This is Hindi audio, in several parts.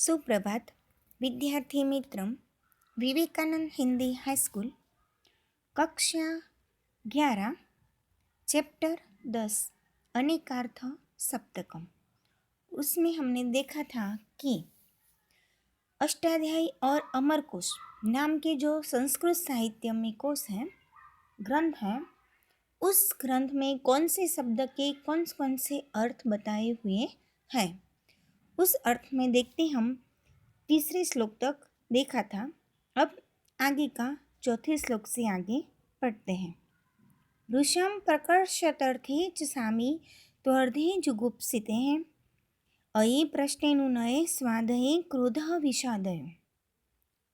सुप्रभात विद्यार्थी मित्र विवेकानंद हिंदी हाई स्कूल कक्षा 11 चैप्टर 10 अनेकार्थ सप्तकम। उसमें हमने देखा था कि अष्टाध्यायी और अमरकोश नाम के जो संस्कृत साहित्य में कोश हैं, ग्रंथ हैं, उस ग्रंथ में कौन से शब्द के कौन से अर्थ बताए हुए हैं। उस अर्थ में देखते हम तीसरे श्लोक तक देखा था। अब आगे का चौथे श्लोक से आगे पढ़ते हैं। वृषम प्रकर्षतर्थे च सामी त्वर्धे जुगुप्सिते हैं अये प्रश्नेनुनये स्वादये क्रोधः विषादय।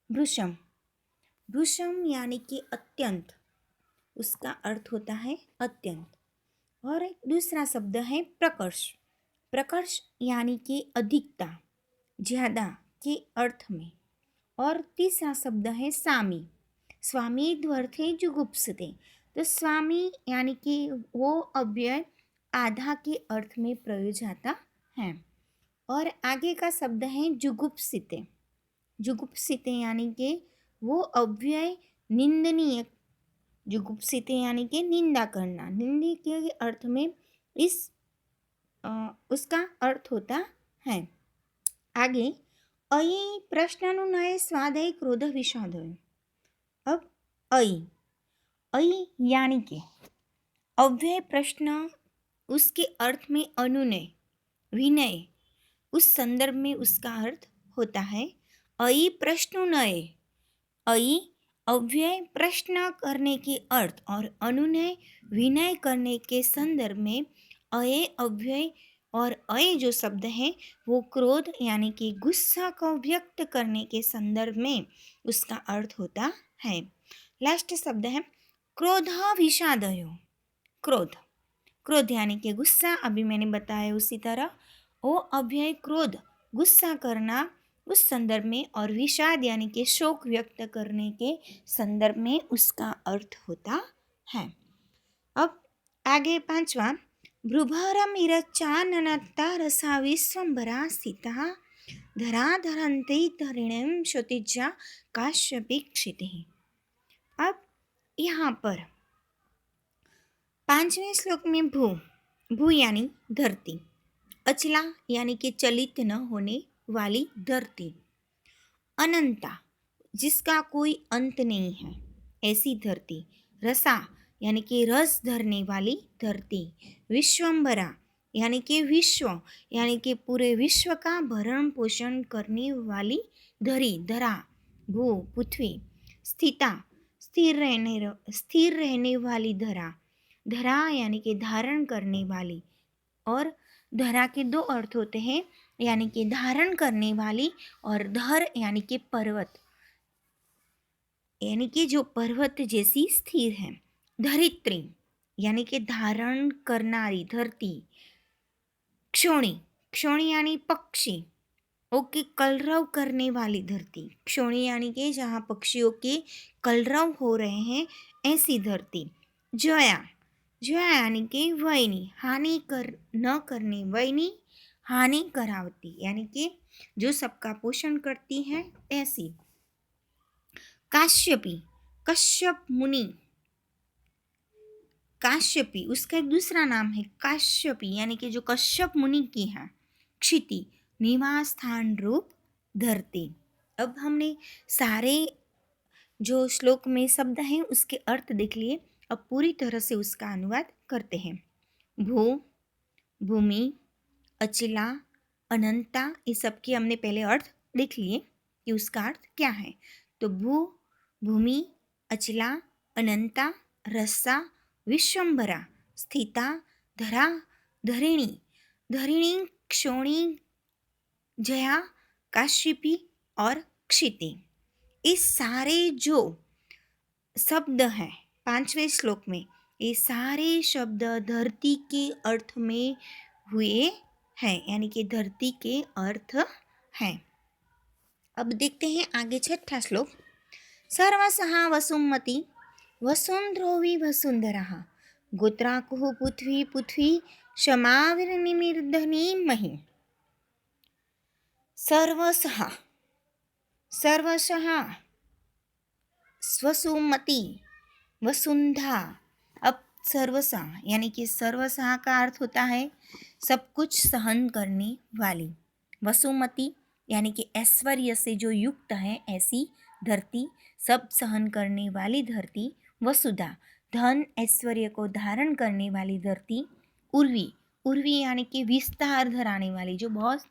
वृषम, वृषम यानी कि अत्यंत, उसका अर्थ होता है अत्यंत। और एक दूसरा शब्द है प्रकर्ष, प्रकर्ष यानी कि अधिकता, ज़्यादा के अर्थ में। और तीसरा शब्द है स्वामी, स्वामी द्वर्थे जुगुप्सते, तो स्वामी यानी कि वो अव्यय आधा के अर्थ में प्रयोग आता है। और आगे का शब्द है जुगुप्सिते, जुगुप्सिते यानी कि वो अव्यय निंदनीय, जुगुप्सिते यानी कि निंदा करना, निंदा के अर्थ में इस उसका अर्थ होता है। आगे अयि प्रश्नानुनय स्वादय क्रोध विषादय। अब अयि, अयि यानी कि अव्यय प्रश्न, उसके अर्थ में अनुनय, विनय, उस संदर्भ में उसका अर्थ होता है अयि प्रश्नुनय। अयि अव्यय प्रश्न करने के अर्थ और अनुनय विनय करने के संदर्भ में अये अव्यय और अय जो शब्द है वो क्रोध यानी कि गुस्सा को व्यक्त करने के संदर्भ में उसका अर्थ होता है। लास्ट शब्द है क्रोध विषादयो। क्रोध, क्रोध यानी कि गुस्सा, अभी मैंने बताया उसी तरह वो अव्यय क्रोध, गुस्सा करना उस संदर्भ में, और विषाद यानी कि शोक व्यक्त करने के संदर्भ में उसका अर्थ होता है। अब आगे पांचवा भ्रुभरमिरचाननता रसा विश्वम्भरा स्थिता धराधरन्ते धरिणीं क्षतिजा काश्यपी क्षितिः। अब यहाँ पर पांचवें श्लोक में भू, भू यानी धरती, अचला यानी कि चलित न होने वाली धरती, अनंता जिसका कोई अंत नहीं है ऐसी धरती, रसा यानी कि रस धरने वाली धरती, विश्वम्भरा यानी कि विश्व यानी कि पूरे विश्व का भरण पोषण करने वाली धरी, धरा, भू पृथ्वी, स्थिता स्थिर रहने वाली धरा, धरा यानी कि धारण करने वाली, और धरा के दो अर्थ होते हैं, यानी कि धारण करने वाली, और धर यानी कि पर्वत, यानी कि जो पर्वत जैसी स्थिर है। धरित्री यानी कि धारण करनारी धरती। क्षोणी, क्षोणी यानी पक्षी, ओके कलरव करने वाली धरती, क्षोणी यानी कि जहाँ पक्षियों के कलरव हो रहे हैं ऐसी धरती। जया, जया यानी कि वैनी, हानि कर न करने, वैनी हानि करावती यानी कि जो सबका पोषण करती है ऐसी। काश्यपी, कश्यप मुनि, काश्यपी उसका एक दूसरा नाम है काश्यपी यानी कि जो कश्यप मुनि की है। क्षिति निवास स्थान रूप धरती। अब हमने सारे जो श्लोक में शब्द हैं उसके अर्थ देख लिए। अब पूरी तरह से उसका अनुवाद करते हैं। भू, भूमि, अचला, अनंता, ये सब के हमने पहले अर्थ देख लिए कि उसका अर्थ क्या है। तो भू, भूमि, अचला, अनंता, रसा, विश्वम्भरा, स्थिता, धरा, धरिणी, धरिणी, क्षोणी, जया, काश्यपी और क्षिति, इस सारे जो शब्द हैं पांचवें श्लोक में, ये सारे शब्द धरती के अर्थ में हुए हैं, यानी कि धरती के अर्थ हैं। अब देखते हैं आगे छठा श्लोक। सर्वसहा वसुमती वसुंध्रोवी वसुंधरा गोत्राकुः पृथ्वी पृथ्वी क्षमाविर्निमिर्धनी मही। सर्वसहा, सर्वसहा, स्वसुमति, वसुंधा। अब सर्वसा यानी कि सर्वसहा का अर्थ होता है सब कुछ सहन करने वाली। वसुमति यानी कि ऐश्वर्य से जो युक्त है ऐसी धरती, सब सहन करने वाली धरती। वसुधा धन ऐश्वर्य को धारण करने वाली धरती। उर्वी, उर्वी यानी कि विस्तार धराने वाली, जो बहुत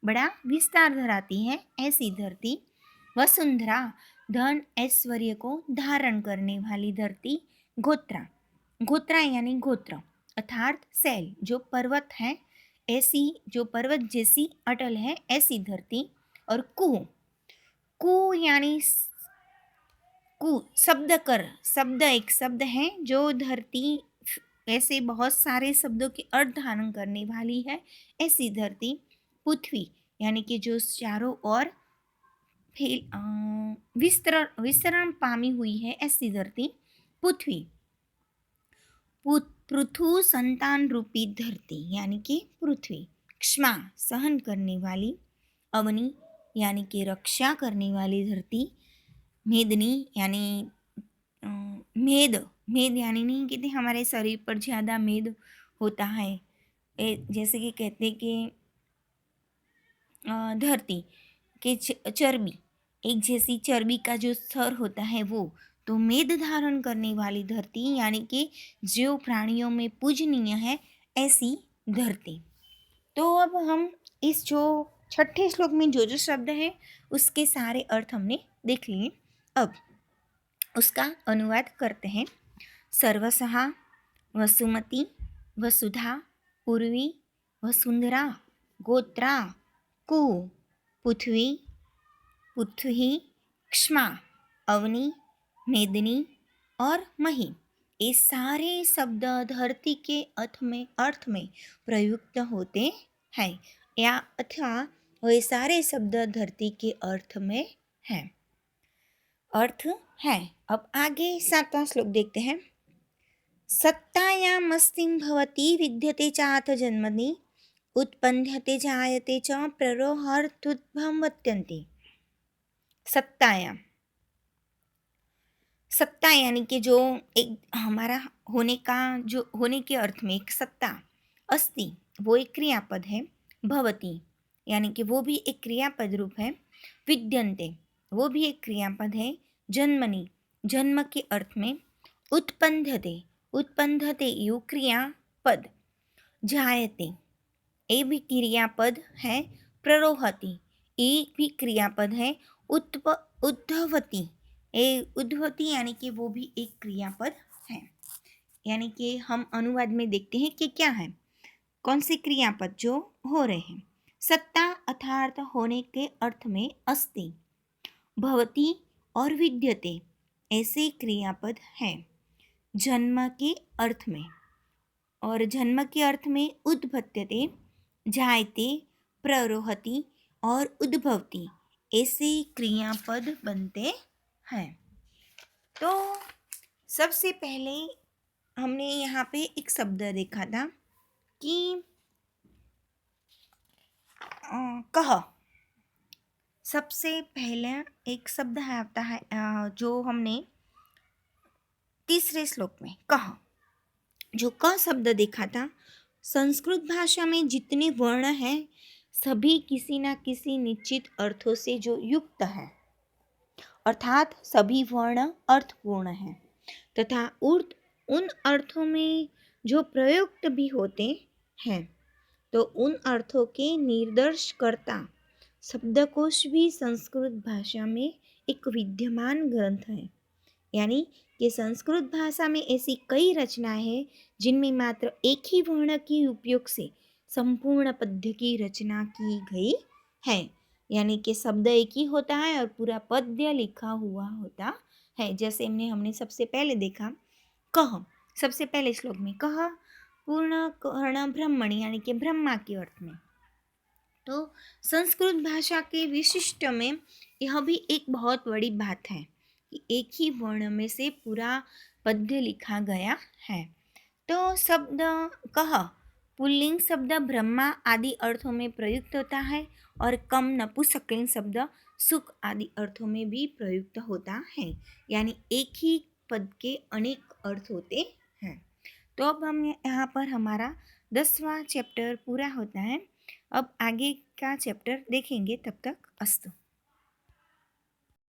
बड़ा विस्तार धराती है ऐसी धरती। वसुंधरा धन ऐश्वर्य को धारण करने वाली धरती। गोत्रा, गोत्रा यानी गोत्र अर्थात सैल, जो पर्वत है ऐसी, जो पर्वत जैसी अटल है ऐसी धरती। और कु, कु यानी कु शब्द कर, शब्द एक शब्द है जो धरती ऐसे बहुत सारे शब्दों के अर्थ धारण करने वाली है ऐसी धरती। पृथ्वी यानी कि जो चारों ओर विस्तरण पामी हुई है ऐसी धरती। पृथ्वी, पृथु संतान रूपी धरती यानी कि पृथ्वी। क्षमा सहन करने वाली। अवनी यानी कि रक्षा करने वाली धरती। मेदनी यानी मेद, मेद यानी नहीं कहते हमारे शरीर पर ज़्यादा मेद होता है, जैसे कि कहते कि धरती के चर्बी, एक जैसी चर्बी का जो स्तर होता है वो, तो मेद धारण करने वाली धरती यानी कि जो प्राणियों में पूजनीय है ऐसी धरती। तो अब हम इस जो छठे श्लोक में जो जो शब्द है उसके सारे अर्थ हमने देख लिए। अब उसका अनुवाद करते हैं। सर्वसहा, वसुमति, वसुधा, पूर्वी, वसुंधरा, गोत्रा, कु, पृथ्वी, पृथ्वी, क्ष्मा, अवनी, मेदिनी और मही, ये सारे शब्द धरती के अर्थ में प्रयुक्त होते हैं, या अथवा वे सारे शब्द धरती के अर्थ में हैं, अर्थ है। अब आगे 7वां श्लोक देखते हैं। सत्तायामस्तिं भवति विद्यते चाथ जन्मनि उत्पन्यते जायते च प्ररोहार्थुद्भवत्यन्ति। सत्तायाम, सत्ता यानी कि जो एक हमारा होने का, जो होने के अर्थ में एक सत्ता। अस्ति वो एक क्रियापद है। भवति यानी कि वो भी एक क्रियापद रूप है। विद्यन्ते वो भी एक क्रियापद है। जन्मनि जन्म के अर्थ में। उत्पन्यते, उत्पन्यते यु क्रियापद। जायते ये भी क्रियापद है। प्ररोहति ये भी क्रियापद है। उद्भवति ये उद्भवति यानी कि वो भी एक क्रियापद है। यानी कि हम अनुवाद में देखते हैं कि क्या है, कौन से क्रियापद जो हो रहे हैं। सत्ता अर्थात होने के अर्थ में अस्ति, भवति और विद्यते ऐसे क्रियापद हैं जन्म के अर्थ में, और जन्म के अर्थ में उद्भत्यते, जायते, प्ररोहति और उद्भवति ऐसे क्रियापद बनते हैं। तो सबसे पहले हमने यहाँ पे एक शब्द देखा था कि कह, सबसे पहले एक शब्द है आता है जो हमने तीसरे श्लोक में कह, जो क शब्द देखा था। संस्कृत भाषा में जितने वर्ण हैं सभी किसी न किसी निश्चित अर्थों से जो युक्त है, अर्थात सभी वर्ण अर्थपूर्ण हैं तथा उन अर्थों में जो प्रयुक्त भी होते हैं, तो उन अर्थों के निर्देश करता शब्दकोश भी संस्कृत भाषा में एक विद्यमान ग्रंथ है। यानी कि संस्कृत भाषा में ऐसी कई रचनाएं हैं जिनमें मात्र एक ही वर्ण के उपयोग से संपूर्ण पद्य की रचना की गई है। यानी कि शब्द एक ही होता है और पूरा पद्य लिखा हुआ होता है। जैसे हमने सबसे पहले देखा कह, सबसे पहले श्लोक में कह पूर्ण कर्ण ब्रह्मणि यानी कि ब्रह्मा के अर्थ में। तो संस्कृत भाषा के विशिष्ट में यह भी एक बहुत बड़ी बात है कि एक ही वर्ण में से पूरा पद्य लिखा गया है। तो शब्द कह पुल्लिंग शब्द ब्रह्मा आदि अर्थों में प्रयुक्त होता है और कम नपुंसकलिंग शब्द सुख आदि अर्थों में भी प्रयुक्त होता है। यानी एक ही पद के अनेक अर्थ होते हैं। तो अब हम यहाँ पर हमारा 10वां चैप्टर पूरा होता है। अब आगे का चैप्टर देखेंगे, तब तक अस्तु।